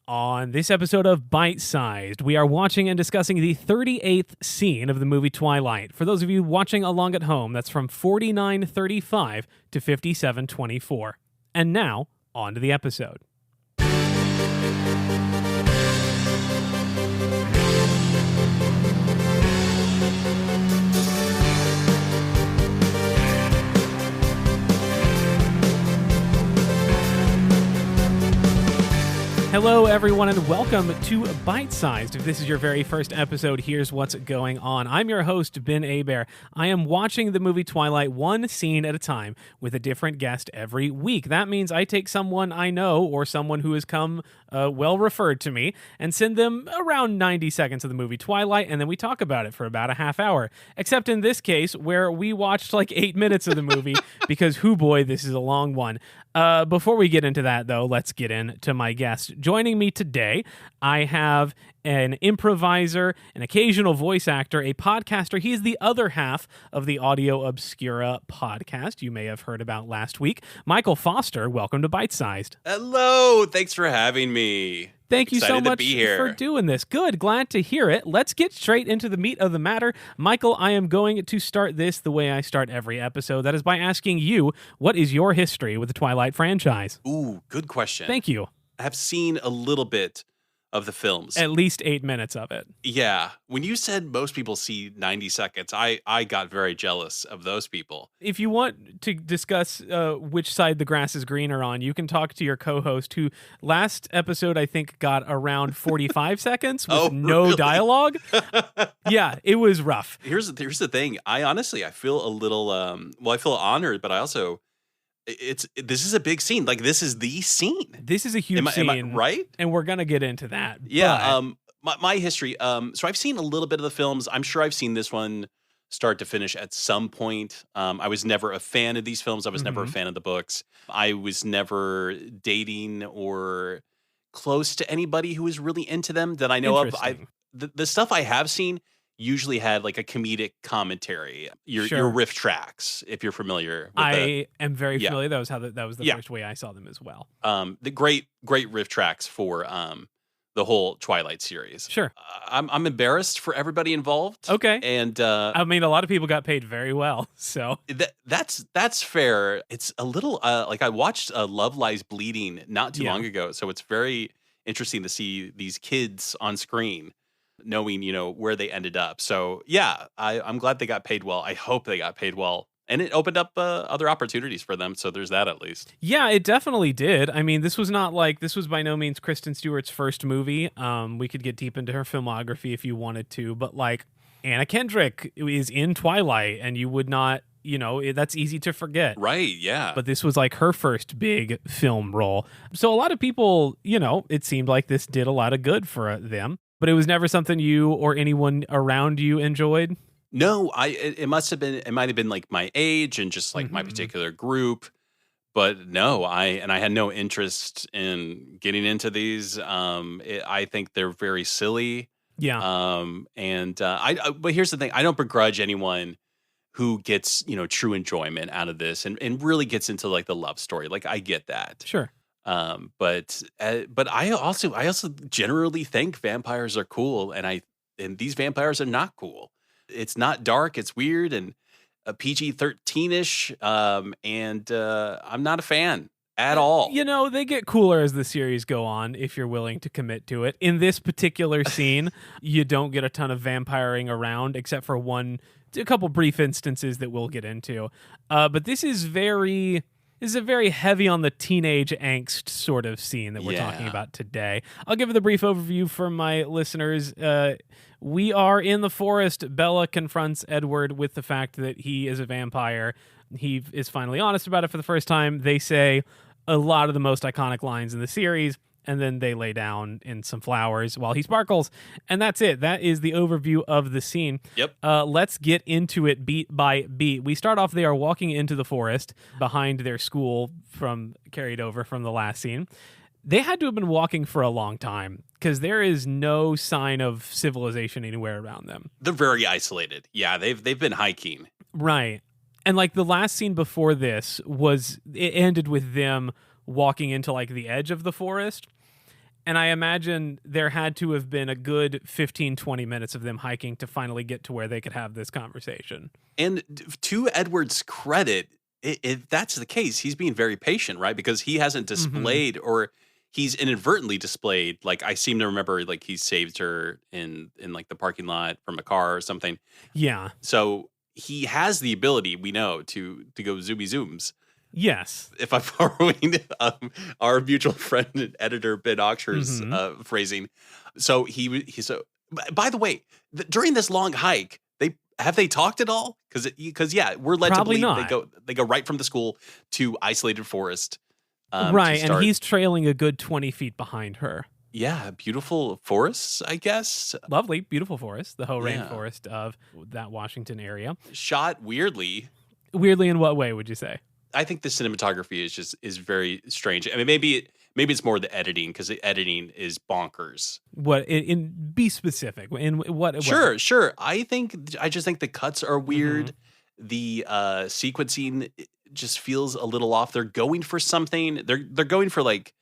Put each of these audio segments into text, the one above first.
On this episode of Bite Sized, we are watching and discussing the 38th scene of the movie Twilight. For those of you watching along at home, that's from 49:35 to 57:24. And now, on to the episode. Hello, everyone, and welcome to Bite Sized. If this is your very first episode, here's what's going on. I'm your host, Ben Abair. I am watching the movie Twilight one scene at a time with a different guest every week. That means I take someone I know or someone who has come well referred to me and send them around 90 seconds of the movie Twilight, and then we talk about it for about a half hour. Except in this case, where we watched like 8 minutes of the movie because, hoo boy, this is a long one. Before we get into that, though, let's get into my guest. Joining me today, I have an improviser, an occasional voice actor, a podcaster. He is the other half of the Audio Obscura podcast you may have heard about last week. Michael Foster, welcome to Bite Sized. Hello, thanks for having me. Thank you Excited so to much be here. for doing this. Good, glad to hear it. Let's get straight into the meat of the matter. Michael, I am going to start this the way I start every episode. That is by asking you, what is your history with the Twilight franchise? Ooh, good question. Thank you. I have seen a little bit of the films. At least 8 minutes of it. Yeah. When you said most people see 90 seconds, I got very jealous of those people. If you want to discuss which side the grass is greener on, you can talk to your co-host, who last episode I think got around 45 seconds with no really? dialogue. Yeah, it was rough. Here's the thing. I feel a little I feel honored, but I also this is a big scene. Like, this is the scene. This is a huge scene. Am I right? And we're going to get into that. Yeah. My history. So I've seen a little bit of the films. I'm sure I've seen this one start to finish at some point. I was never a fan of these films. I was never a fan of the books. I was never dating or close to anybody who was really into them that I know of. The stuff I have seen usually had like a comedic commentary. Your riff tracks, if you're familiar. I am very familiar. That was the first way I saw them as well. The great riff tracks for the whole Twilight series. Sure. I'm embarrassed for everybody involved. Okay. And I mean, a lot of people got paid very well, so that's fair. It's a little like I watched Love Lies Bleeding not too long ago, so it's very interesting to see these kids on screen, knowing, where they ended up. So yeah, I'm glad they got paid well. I hope they got paid well. And it opened up other opportunities for them. So there's that at least. Yeah, it definitely did. I mean, this was by no means Kristen Stewart's first movie. We could get deep into her filmography if you wanted to, but like Anna Kendrick is in Twilight, and you would not, that's easy to forget. Right, yeah. But this was like her first big film role. So a lot of people, it seemed like this did a lot of good for them. But it was never something you or anyone around you enjoyed? No, it might have been like my age and just like my particular group. But no, I had no interest in getting into these. I think they're very silly. Yeah. But here's the thing. I don't begrudge anyone who gets, true enjoyment out of this and really gets into like the love story. Like, I get that. Sure. But I also generally think vampires are cool, and these vampires are not cool. It's not dark, it's weird and PG-13ish, and I'm not a fan at all. They get cooler as the series go on if you're willing to commit to it. In this particular scene, you don't get a ton of vampiring around except for a couple brief instances that we'll get into. But this is a very heavy on the teenage angst sort of scene that we're talking about today. I'll give it a brief overview for my listeners. We are in the forest. Bella confronts Edward with the fact that he is a vampire. He is finally honest about it for the first time. They say a lot of the most iconic lines in the series, and then they lay down in some flowers while he sparkles. And that's it. That is the overview of the scene. Yep. Let's get into it beat by beat. We start off, they are walking into the forest behind their school carried over from the last scene. They had to have been walking for a long time because there is no sign of civilization anywhere around them. They're very isolated. Yeah, they've been hiking. Right. And like the last scene before this it ended with them walking into like the edge of the forest. And I imagine there had to have been a good 15, 20 minutes of them hiking to finally get to where they could have this conversation. And to Edward's credit, if that's the case, he's being very patient, right? Because he hasn't displayed or he's inadvertently displayed. Like, I seem to remember, like, he saved her in like the parking lot from a car or something. Yeah. So he has the ability, we know, to go zoomy zooms. Yes. If I'm borrowing our mutual friend and editor Ben Oxher's phrasing. So so. By the way, during this long hike, they talked at all? Because yeah, we're led Probably to believe not. they go right from the school to isolated forest. Right, and he's trailing a good 20 feet behind her. Yeah, beautiful forests, I guess. Lovely, beautiful forest, the Hoh rainforest of that Washington area. Shot weirdly. Weirdly in what way, would you say? I think the cinematography is very strange. I mean, maybe it's more the editing, because the editing is bonkers. What be specific in what? Sure. I just think the cuts are weird. The sequencing just feels a little off. They're going for something. They're going for like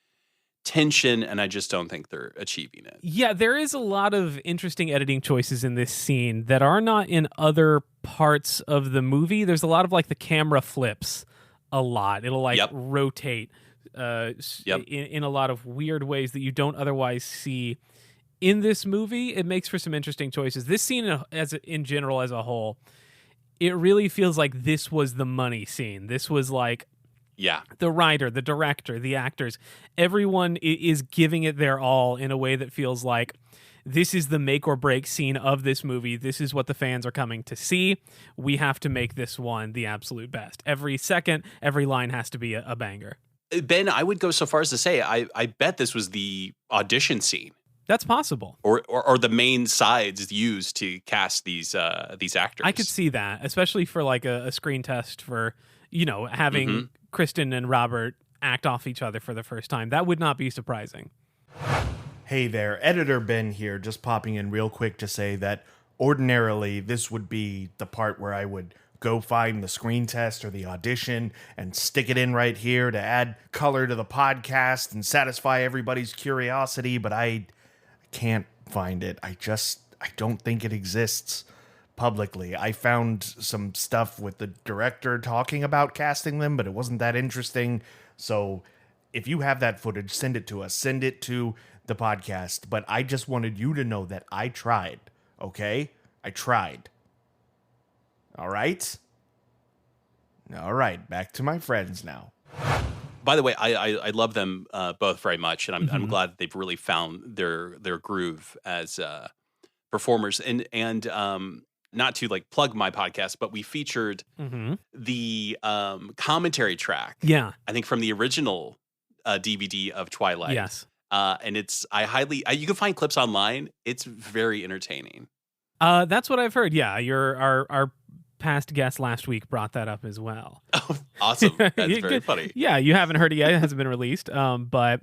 tension, and I just don't think they're achieving it. Yeah, there is a lot of interesting editing choices in this scene that are not in other parts of the movie. There's a lot of like the camera flips a lot. It'll like rotate in a lot of weird ways that you don't otherwise see in this movie. It makes for some interesting choices. This scene in general as a whole, it really feels like this was the money scene. This was like the writer, the director, the actors, everyone is giving it their all in a way that feels like this is the make or break scene of this movie. This is what the fans are coming to see. We have to make this one the absolute best. Every second, every line has to be a banger. Ben, I would go so far as to say I bet this was the audition scene. That's possible. Or the main sides used to cast these actors. I could see that, especially for like a screen test for, having Kristen and Robert act off each other for the first time. That would not be surprising. Hey there, Editor Ben here, just popping in real quick to say that ordinarily this would be the part where I would go find the screen test or the audition and stick it in right here to add color to the podcast and satisfy everybody's curiosity, but I can't find it. I don't think it exists publicly. I found some stuff with the director talking about casting them, but it wasn't that interesting. So if you have that footage, send it to us. Send it to the podcast. But I just wanted you to know that I tried, okay? I tried. All right? All right, back to my friends now. By the way, I love them both very much, and I'm glad that they've really found their groove as performers. And not to like plug my podcast, but we featured the commentary track. Yeah, I think from the original DVD of Twilight. Yes, and you can find clips online. It's very entertaining. That's what I've heard. Yeah, our past guest last week brought that up as well. Oh, awesome! That's very funny. Yeah, you haven't heard it yet; it hasn't been released. But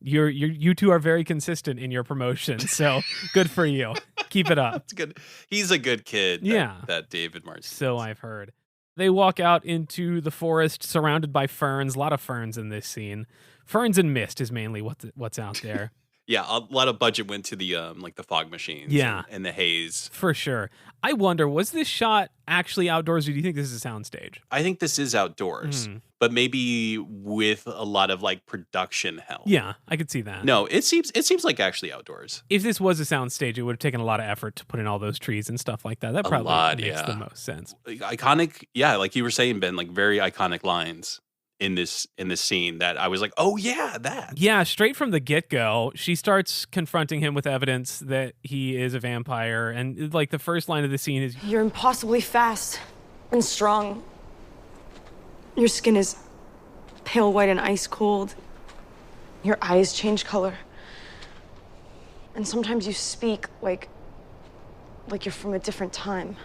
you two are very consistent in your promotion, so good for you. Keep it up. That's good. He's a good kid. That David Martin. So I've heard. They walk out into the forest, surrounded by ferns. A lot of ferns in this scene. Ferns and mist is mainly what's out there. Yeah, a lot of budget went to the like the fog machines. And the haze. For sure. I wonder, was this shot actually outdoors, or do you think this is a soundstage? I think this is outdoors, but maybe with a lot of like production help. Yeah, I could see that. No, it seems like actually outdoors. If this was a soundstage, it would have taken a lot of effort to put in all those trees and stuff like that. That probably makes the most sense. Iconic, like you were saying, Ben, like very iconic lines in this scene that I was like, oh yeah, that. Yeah, straight from the get-go, she starts confronting him with evidence that he is a vampire, and like the first line of the scene is, "You're impossibly fast and strong. Your skin is pale white and ice cold. Your eyes change color. And sometimes you speak like you're from a different time.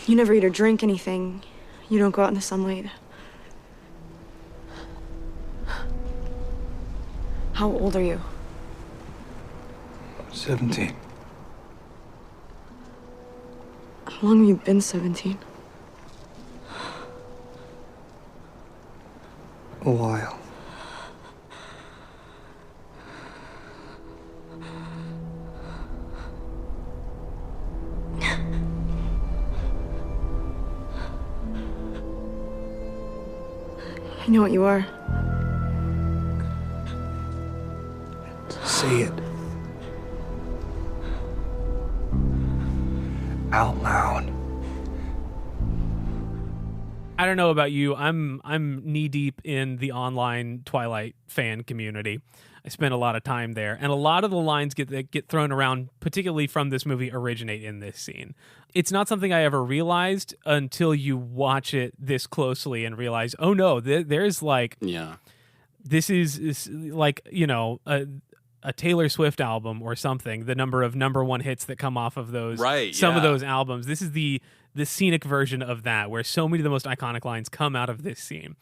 You never eat or drink anything. You don't go out in the sunlight. How old are you?" 17. How long have you been 17? A while. You know what you are? Say it. Out loud. I don't know about you. I'm knee deep in the online Twilight fan community. I spend a lot of time there, and a lot of the lines that get thrown around, particularly from this movie, originate in this scene. It's not something I ever realized until you watch it this closely and realize, oh no, there's like, this is like, you know, a Taylor Swift album or something. The number of number one hits that come off of those, some of those albums. This is the scenic version of that, where so many of the most iconic lines come out of this scene.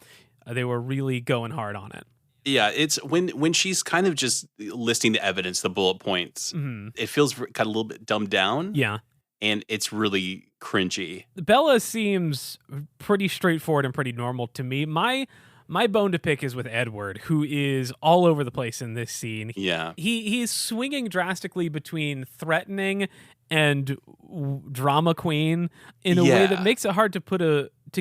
They were really going hard on it. Yeah, it's when she's kind of just listing the evidence, the bullet points, it feels kind of a little bit dumbed down. Yeah. And it's really cringy. Bella seems pretty straightforward and pretty normal to me. My bone to pick is with Edward, who is all over the place in this scene. Yeah. He's swinging drastically between threatening and drama queen in a way that makes it hard to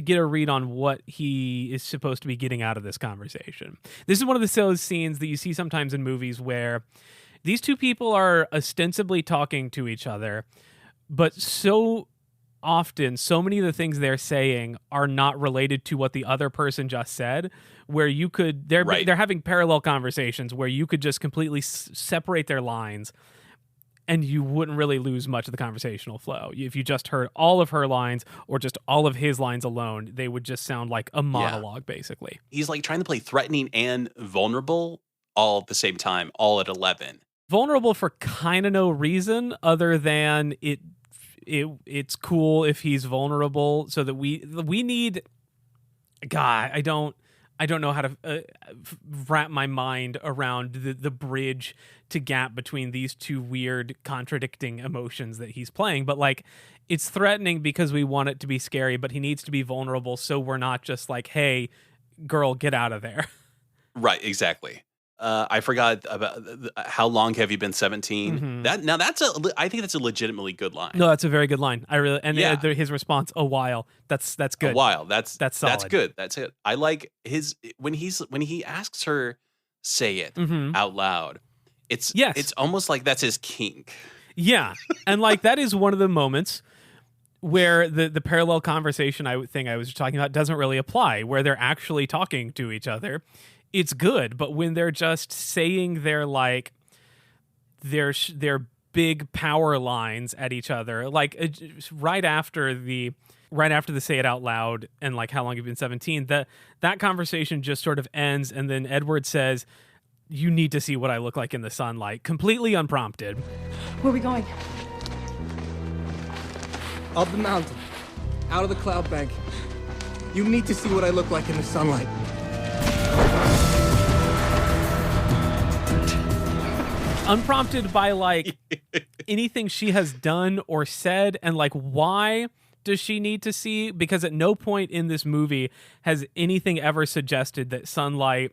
get a read on what he is supposed to be getting out of this conversation. This is one of those scenes that you see sometimes in movies where these two people are ostensibly talking to each other, but so often, so many of the things they're saying are not related to what the other person just said, where you could, they're having parallel conversations where you could just completely separate their lines and you wouldn't really lose much of the conversational flow. If you just heard all of her lines or just all of his lines alone, they would just sound like a monologue, basically. He's like trying to play threatening and vulnerable all at the same time, all at 11. Vulnerable for kind of no reason other than it's cool if he's vulnerable, so that we need. God, I don't know how to wrap my mind around the bridge to gap between these two weird contradicting emotions that he's playing. But like, it's threatening because we want it to be scary, but he needs to be vulnerable, so we're not just like, hey, girl, get out of there. Right, exactly. I forgot about how long have you been 17? Mm-hmm. I think that's a legitimately good line. No, that's a very good line. His response, a while. That's good. A while. That's solid. That's good. That's it. I like when he asks her, say it out loud. It's almost like that's his kink. Yeah, and like that is one of the moments where the parallel conversation I was talking about doesn't really apply, where they're actually talking to each other. It's good, but when they're just saying their big power lines at each other, like right after the say it out loud and like how long you've been 17, that conversation just sort of ends, and then Edward says, "You need to see what I look like in the sunlight," completely unprompted. Where are we going? Up the mountain, out of the cloud bank. You need to see what I look like in the sunlight. Unprompted by like anything she has done or said, and like, why does she need to see? Because at no point in this movie has anything ever suggested that sunlight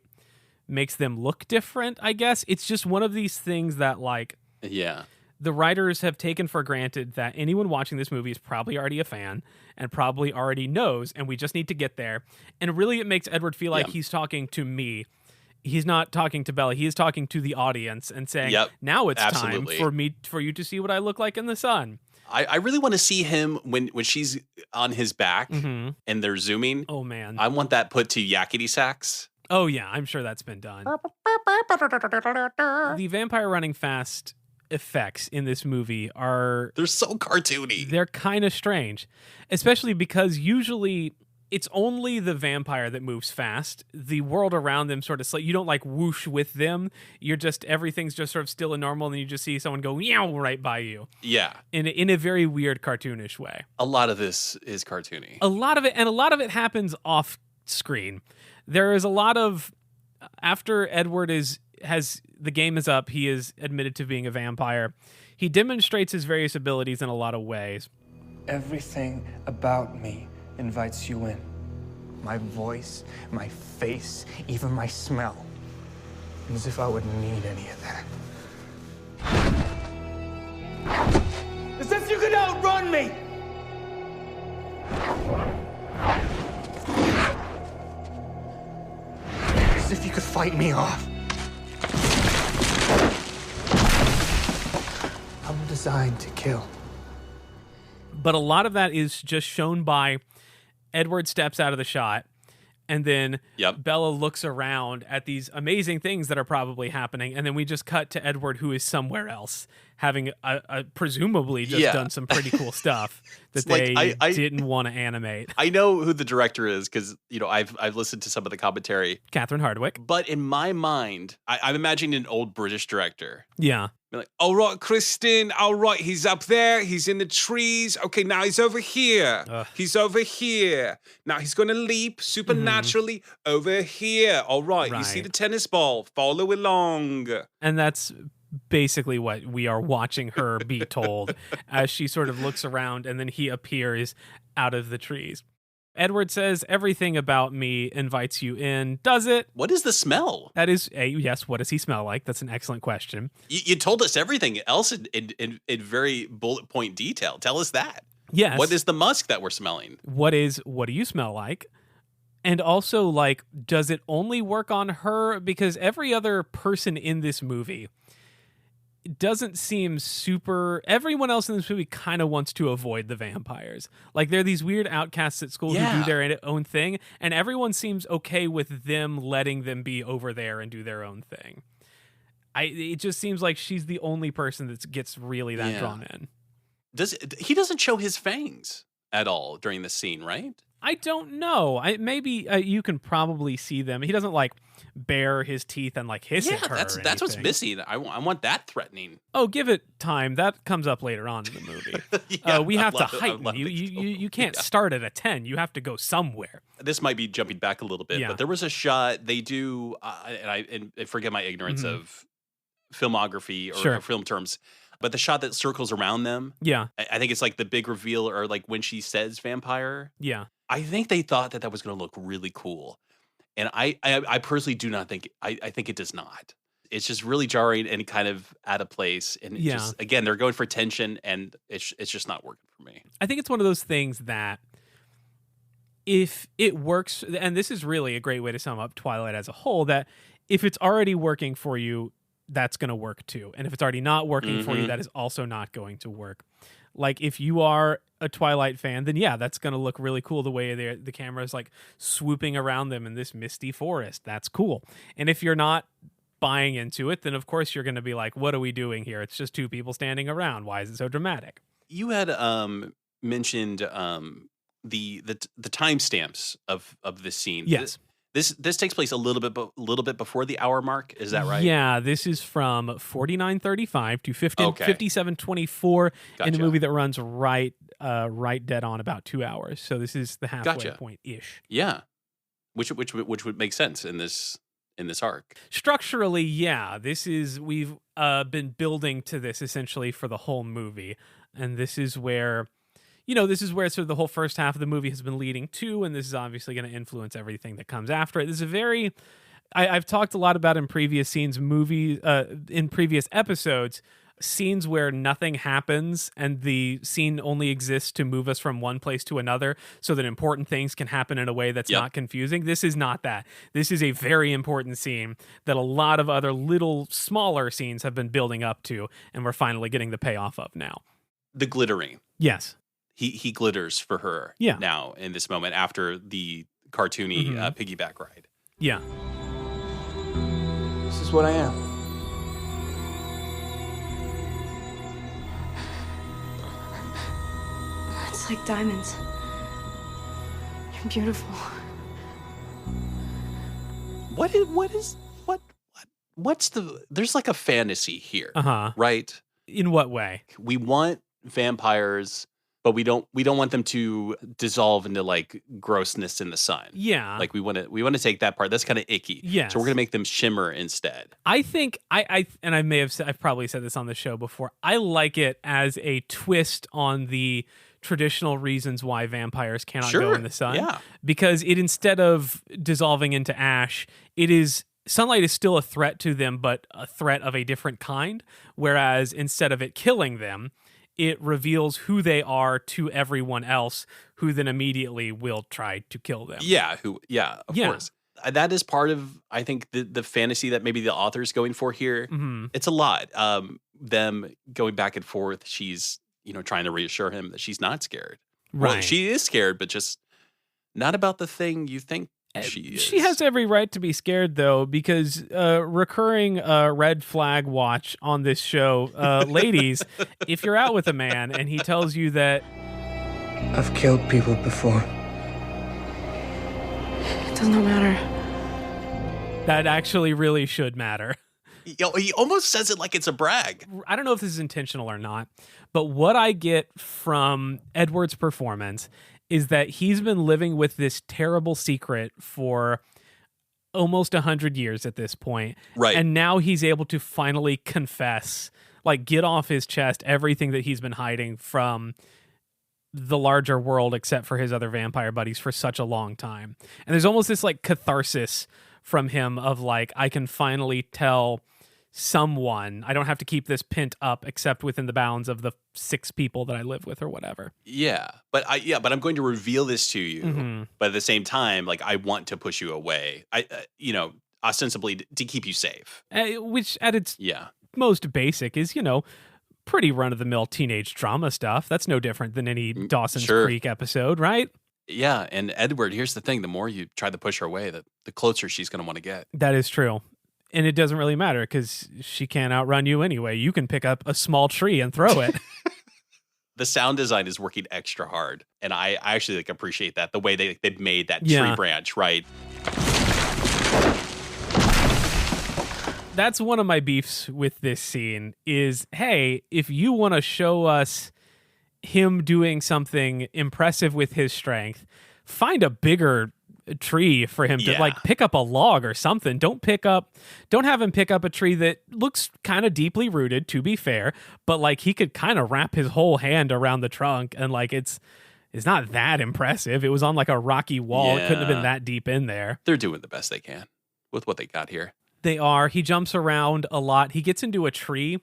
makes them look different. I guess it's just one of these things that like, the writers have taken for granted that anyone watching this movie is probably already a fan and probably already knows, and we just need to get there. And really, it makes Edward feel like he's talking to me. He's not talking to Bella. He is talking to the audience and saying, now it's time for you to see what I look like in the sun. I really want to see him when she's on his back and they're zooming. Oh, man. I want that put to yakety sax. Oh, yeah. I'm sure that's been done. The vampire running fast effects in this movie they're so cartoony. They're kind of strange, especially because usually it's only the vampire that moves fast. The world around them sort of you don't like whoosh with them. You're just, everything's just sort of still and normal, and then you just see someone go meow right by you. Yeah. In a very weird cartoonish way. A lot of this is cartoony. A lot of it happens off screen. There is a lot of, after Edward the game is up, he is admitted to being a vampire. He demonstrates his various abilities in a lot of ways. Everything about me invites you in. My voice, my face, even my smell. As if I would need any of that. As if you could outrun me! fight me off. I'm designed to kill. But a lot of that is just shown by Edward steps out of the shot, and then Bella looks around at these amazing things that are probably happening, and then we just cut to Edward, who is somewhere else, having presumably just done some pretty cool stuff that they didn't want to animate. I know who the director is because I've listened to some of the commentary. Catherine Hardwicke. But in my mind, I'm imagining an old British director. Yeah. Be like, all right, Kristen, all right, he's up there, he's in the trees. Okay, now he's over here. He's over here. Now he's going to leap supernaturally over here. All right, you see the tennis ball. Follow along. And that's basically what we are watching her be told as she sort of looks around and then he appears out of the trees. Edward says, everything about me invites you in. Does it? What is the smell? That is yes. What does he smell like? That's an excellent question. You told us everything else in very bullet point detail. Tell us that. Yes. What is the musk that we're smelling? What do you smell like? And also, like, does it only work on her? Because every other person in this movie doesn't seem everyone else in this movie kind of wants to avoid the vampires. Like, they're these weird outcasts at school who do their own thing, and everyone seems okay with them letting them be over there and do their own thing. It just seems like she's the only person that gets really that drawn in. He doesn't show his fangs at all during the scene, right? I don't know. Maybe you can probably see them. He doesn't like bare his teeth and like hiss at her. That's what's missing. I want that threatening. Oh, give it time. That comes up later on in the movie. We have to heighten. You can't start at a 10. You have to go somewhere. This might be jumping back a little bit, but there was a shot they do, and forget my ignorance of filmography or film terms. But the shot that circles around them, I think it's like the big reveal, or like when she says vampire. Yeah, I think they thought that was going to look really cool, and I personally do not think. I think it does not. It's just really jarring and kind of out of place, and just, again, they're going for tension, and it's just not working for me. I think it's one of those things that if it works, and this is really a great way to sum up Twilight as a whole, that if it's already working for you, that's going to work too. And if it's already not working for you, that is also not going to work. Like, if you are a Twilight fan, then that's going to look really cool the way the camera is like swooping around them in this misty forest. That's cool. And if you're not buying into it, then of course you're going to be like, what are we doing here? It's just two people standing around. Why is it so dramatic? You had mentioned the timestamps of this scene. Yes. This takes place a little bit before the hour mark. Is that right? Yeah, this is from 49:35 to 57:24 in a movie that runs right dead on about 2 hours. So this is the halfway point ish. Yeah, which would make sense in this arc. Structurally, we've been building to this essentially for the whole movie, and this is where. This is where sort of the whole first half of the movie has been leading to, and this is obviously going to influence everything that comes after it. This is a very, I've talked a lot about in previous in previous episodes, scenes where nothing happens and the scene only exists to move us from one place to another so that important things can happen in a way that's not confusing. This is not that. This is a very important scene that a lot of other little smaller scenes have been building up to, and we're finally getting the payoff of now. The glittering. Yes. He glitters for her now in this moment after the cartoony piggyback ride. Yeah. This is what I am. It's like diamonds. You're beautiful. What's there's like a fantasy here, right? In what way? We want vampires, but we don't want them to dissolve into like grossness in the sun. Yeah. Like we want to take that part. That's kind of icky. Yeah. So we're going to make them shimmer instead. I think I've probably said this on the show before. I like it as a twist on the traditional reasons why vampires cannot go in the sun. Yeah. Because it, instead of dissolving into ash, sunlight is still a threat to them, but a threat of a different kind. Whereas instead of it killing them, it reveals who they are to everyone else, who then immediately will try to kill them. Yeah, of course. that is part of, I think, the fantasy that maybe the author's going for here. Mm-hmm. It's a lot. Them going back and forth. She's, trying to reassure him that she's not scared. Right. Well, she is scared, but just not about the thing you think she is. She has every right to be scared, though, because recurring red flag watch on this show, ladies, if you're out with a man and he tells you that I've killed people before. It does not matter. that actually really should matter. He almost says it like it's a brag. I don't know if this is intentional or not, but what I get from Edward's performance is that he's been living with this terrible secret for almost 100 years at this point. Right. And now he's able to finally confess, like get off his chest everything that he's been hiding from the larger world, except for his other vampire buddies, for such a long time. And there's almost this like catharsis from him of like, I can finally tell someone, I don't have to keep this pent up except within the bounds of the 6 people that I live with or whatever. Yeah, but I'm going to reveal this to you. Mm-hmm. But at the same time, like I want to push you away. Ostensibly to keep you safe. Which at its Yeah. most basic is, pretty run-of-the-mill teenage drama stuff. That's no different than any Dawson's sure. Creek episode, right? Yeah, and Edward, here's the thing. The more you try to push her away, the closer she's going to want to get. That is true. And it doesn't really matter because she can't outrun you anyway. You can pick up a small tree and throw it. The sound design is working extra hard. And I actually appreciate that. The way they've made that tree branch, right? That's one of my beefs with this scene is, hey, if you want to show us him doing something impressive with his strength, find a bigger tree for him to like pick up a log or something. Don't have him pick up a tree that looks kind of deeply rooted, to be fair, but like he could kind of wrap his whole hand around the trunk and like it's not that impressive. It was on like a rocky wall. It couldn't have been that deep in there. They're doing the best they can with what they got here. They are. He jumps around a lot. He gets into a tree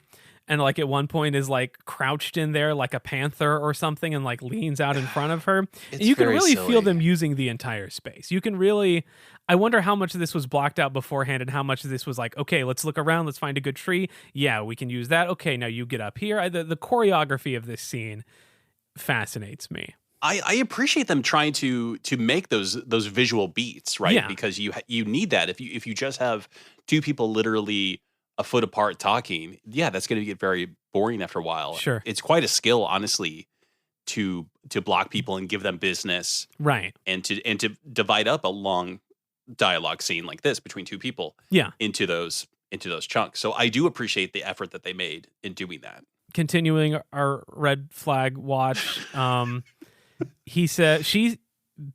and like at one point is like crouched in there like a panther or something and like leans out in front of her. And you can really feel them using the entire space. You can really, I wonder how much of this was blocked out beforehand and how much of this was like, okay, let's look around. Let's find a good tree. Yeah, we can use that. Okay, now you get up here. The choreography of this scene fascinates me. I appreciate them trying to make those visual beats, right? Yeah. Because you need that. If you just have 2 people literally a foot apart talking, that's going to get very boring after a while. Sure. It's quite a skill, honestly, to block people and give them business, right? And to divide up a long dialogue scene like this between 2 people, into those chunks. So I do appreciate the effort that they made in doing that. Continuing our red flag watch,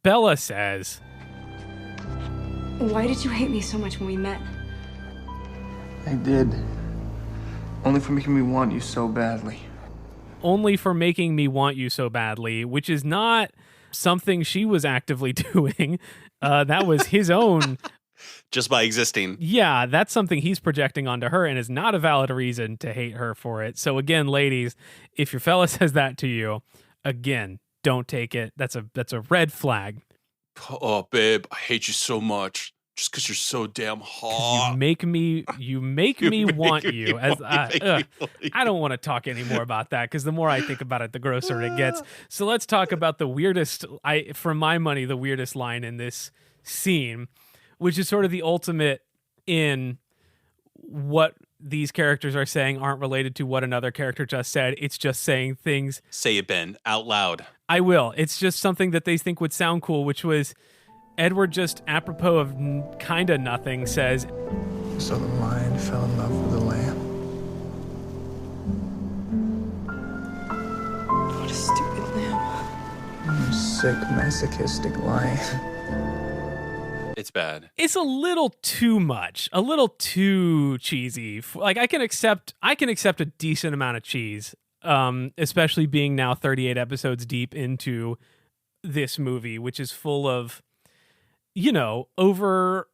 Bella says, Why did you hate me so much when we met? I did. Only for making me want you so badly. Only for making me want you so badly, which is not something she was actively doing. That was his own. Just by existing. Yeah, that's something he's projecting onto her and is not a valid reason to hate her for it. So again, ladies, if your fella says that to you, again, don't take it. That's a red flag. Oh, babe, I hate you so much just because you're so damn hot. You make me want you. I don't want to talk anymore about that because the more I think about it, the grosser it gets. So let's talk about the weirdest, for my money, the weirdest line in this scene, which is sort of the ultimate in what these characters are saying aren't related to what another character just said. It's just saying things. Say it, Ben, out loud. I will. It's just something that they think would sound cool, which was Edward just apropos of kind of nothing says, So the lion fell in love with the lamb. What a stupid lamb. You sick, masochistic lion. It's bad. It's a little too much, a little too cheesy. Like I can accept a decent amount of cheese, especially being now 38 episodes deep into this movie, which is full of, over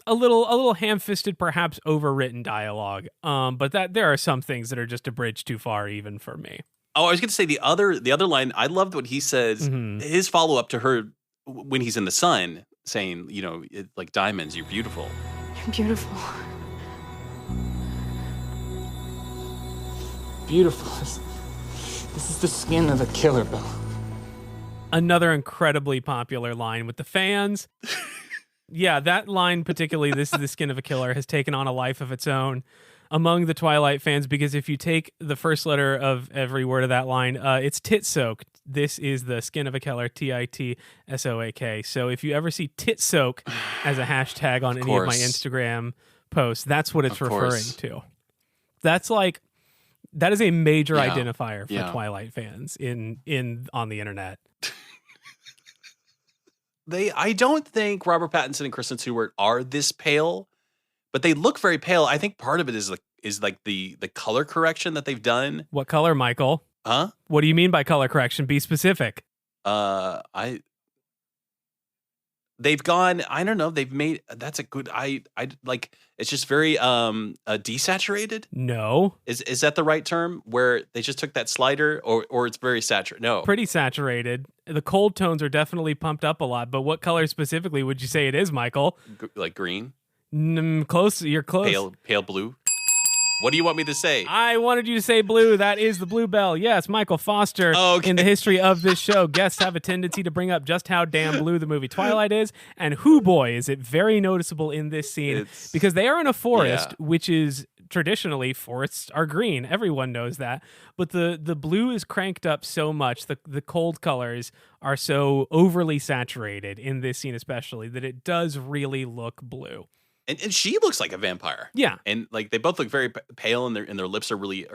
a little ham-fisted, perhaps overwritten dialogue. But that there are some things that are just a bridge too far, even for me. Oh, I was going to say the other line. I loved what he says. Mm-hmm. His follow up to her when he's in the sun. saying, like diamonds, you're beautiful. You're beautiful. Beautiful. This is the skin of a killer, Bill. Another incredibly popular line with the fans. Yeah, that line particularly, this is the skin of a killer, has taken on a life of its own among the Twilight fans, because if you take the first letter of every word of that line, it's tit soak. This is the skin of a killer, TITSOAK. So if you ever see tit soak as a hashtag on any of my Instagram posts, that's what it's referring to. That is a major identifier for Twilight fans on the internet. I don't think Robert Pattinson and Kristen Stewart are this pale, but they look very pale. I think part of it is the color correction that they've done. What color, Michael? Huh? What do you mean by color correction? Be specific. They've gone, I don't know, they've made, that's a good, I like, it's just very desaturated. No. Is that the right term? Where they just took that slider, or it's very saturated? No. Pretty saturated. The cold tones are definitely pumped up a lot, but what color specifically would you say it is, Michael? Like green? Close, you're close. Pale blue? What do you want me to say? I wanted you to say blue. That is the blue bell. Yes, Michael Foster. Okay. In the history of this show, guests have a tendency to bring up just how damn blue the movie Twilight is, and whoo boy, is it very noticeable in this scene, because they are in a forest, which is traditionally, forests are green. Everyone knows that. But the blue is cranked up so much, the cold colors are so overly saturated in this scene especially, that it does really look blue. And she looks like a vampire. Yeah. And like they both look very pale, and their lips are really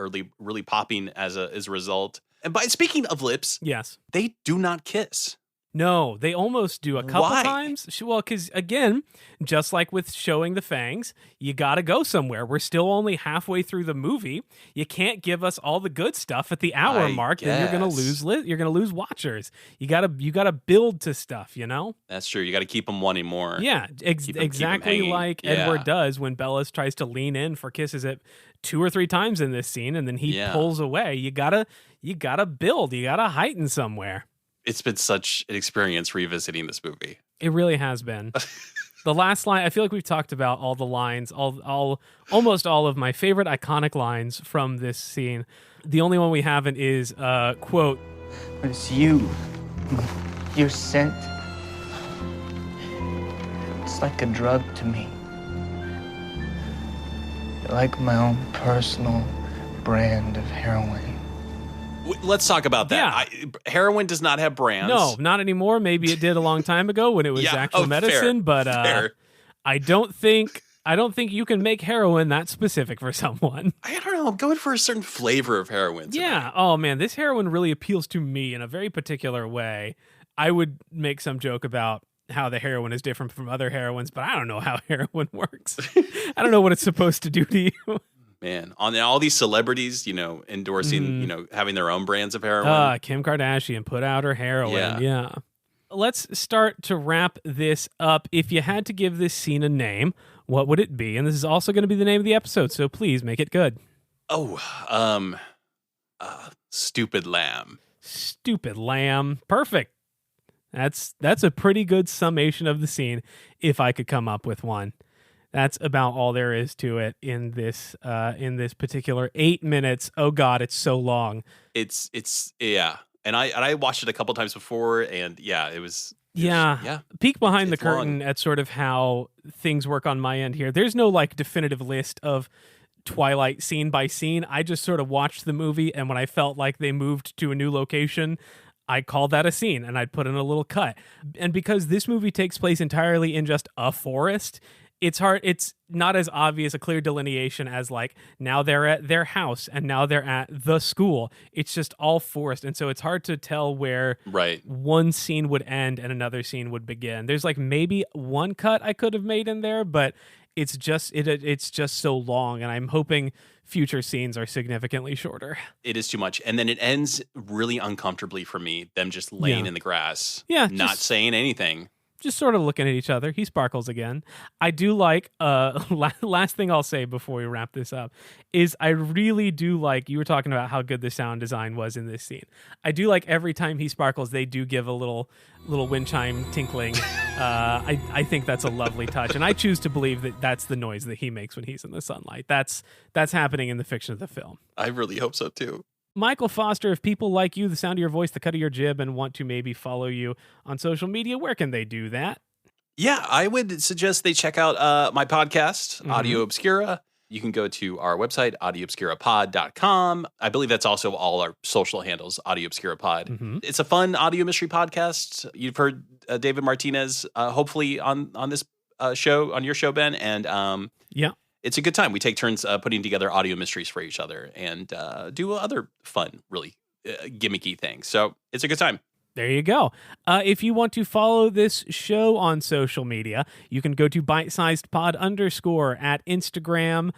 popping as a result. And speaking of lips, yes, they do not kiss. No, they almost do a couple Why? times. Well, because again, just like with showing the fangs, you got to go somewhere. We're still only halfway through the movie. You can't give us all the good stuff at the hour mark. Then you're gonna lose watchers. You gotta build to stuff. That's true. You got to keep them wanting more. Yeah, exactly like Edward does when Bellis tries to lean in for kisses at 2 or 3 times in this scene, and then he pulls away. You gotta build. You gotta heighten somewhere. It's been such an experience revisiting this movie. It really has been. The last line, I feel like we've talked about all the lines, almost all of my favorite iconic lines from this scene. The only one we haven't is, quote, It's you. Your scent. It's like a drug to me. You're like my own personal brand of heroin. Let's talk about that. Yeah. Heroin does not have brands. No, not anymore. Maybe it did a long time ago when it was actual medicine, fair, but fair. I don't think you can make heroin that specific for someone. I don't know. I'm going for a certain flavor of heroin tonight. Yeah. Oh man, this heroin really appeals to me in a very particular way. I would make some joke about how the heroin is different from other heroines, but I don't know how heroin works. I don't know what it's supposed to do to you. Man, on all these celebrities, endorsing, having their own brands of heroin. Kim Kardashian put out her heroin. Yeah. Let's start to wrap this up. If you had to give this scene a name, what would it be? And this is also going to be the name of the episode, so please make it good. Stupid Lamb. Stupid Lamb. Perfect. That's a pretty good summation of the scene, if I could come up with one. That's about all there is to it in this particular 8 minutes. Oh God, it's so long. It's and I watched it a couple times before, and it was Peek behind the curtain long. At sort of how things work on my end here. There's no like definitive list of Twilight scene by scene. I just sort of watched the movie, and when I felt like they moved to a new location, I called that a scene, and I'd put in a little cut. And because this movie takes place entirely in just a forest, it's hard. It's not as obvious a clear delineation as like now they're at their house and now they're at the school. It's just all forest, and so it's hard to tell where one scene would end and another scene would begin. There's like maybe one cut I could have made in there, but it's just so long, and I'm hoping future scenes are significantly shorter. It is too much, and then it ends really uncomfortably for me. Them just laying in the grass, not saying anything. just sort of looking at each other. He sparkles again. I do like, last thing I'll say before we wrap this up is I really do like, you were talking about how good the sound design was in this scene. I do like every time he sparkles, they do give a little wind chime tinkling. I think that's a lovely touch. And I choose to believe that that's the noise that he makes when he's in the sunlight. That's happening in the fiction of the film. I really hope so too. Michael Foster, if people like you, the sound of your voice, the cut of your jib, and want to maybe follow you on social media, where can they do that? Yeah, I would suggest they check out my podcast, Audio Obscura. You can go to our website, audioobscurapod.com. I believe that's also all our social handles, Audio Obscura Pod. It's a fun audio mystery podcast. You've heard David Martinez, hopefully on this show, on your show, Ben. And yeah. It's a good time. We take turns putting together audio mysteries for each other and do other fun, really gimmicky things. So it's a good time. There you go. If you want to follow this show on social media, you can go to bitesizedpod_ at Instagram.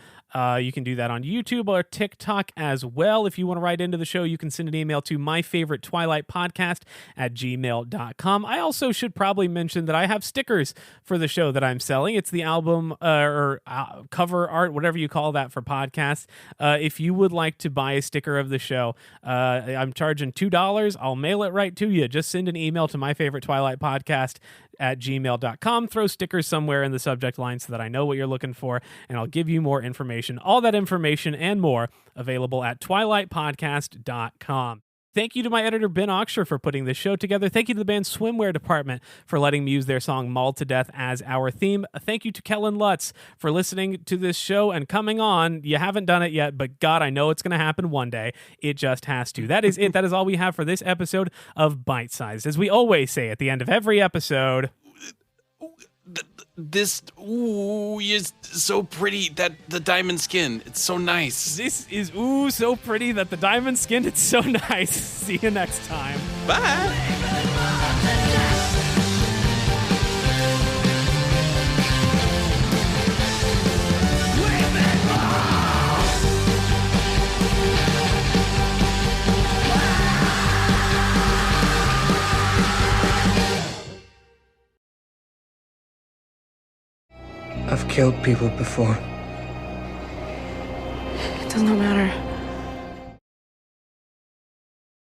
You can do that on YouTube or TikTok as well. If you want to write into the show, you can send an email to myfavoritetwilightpodcast@gmail.com. I also should probably mention that I have stickers for the show that I'm selling. It's the album or cover art, whatever you call that for podcasts. If you would like to buy a sticker of the show, I'm charging $2. I'll mail it right to you. Just send an email to myfavoritetwilightpodcast@gmail.com. Throw stickers somewhere in the subject line so that I know what you're looking for, and I'll give you more information. All that information and more available at twilightpodcast.com. Thank you to my editor, Ben Oxher, for putting this show together. Thank you to the band's Swimwear department for letting me use their song Mauled to Death as our theme. Thank you to Kellen Lutz for listening to this show and coming on. You haven't done it yet, but God, I know it's going to happen one day. It just has to. That is it. That is all we have for this episode of Bite Sized. As we always say at the end of every episode... You're so pretty, that the diamond skin, it's so nice. This is so pretty that the diamond skin, it's so nice. See you next time. Bye. I've killed people before. It does not matter.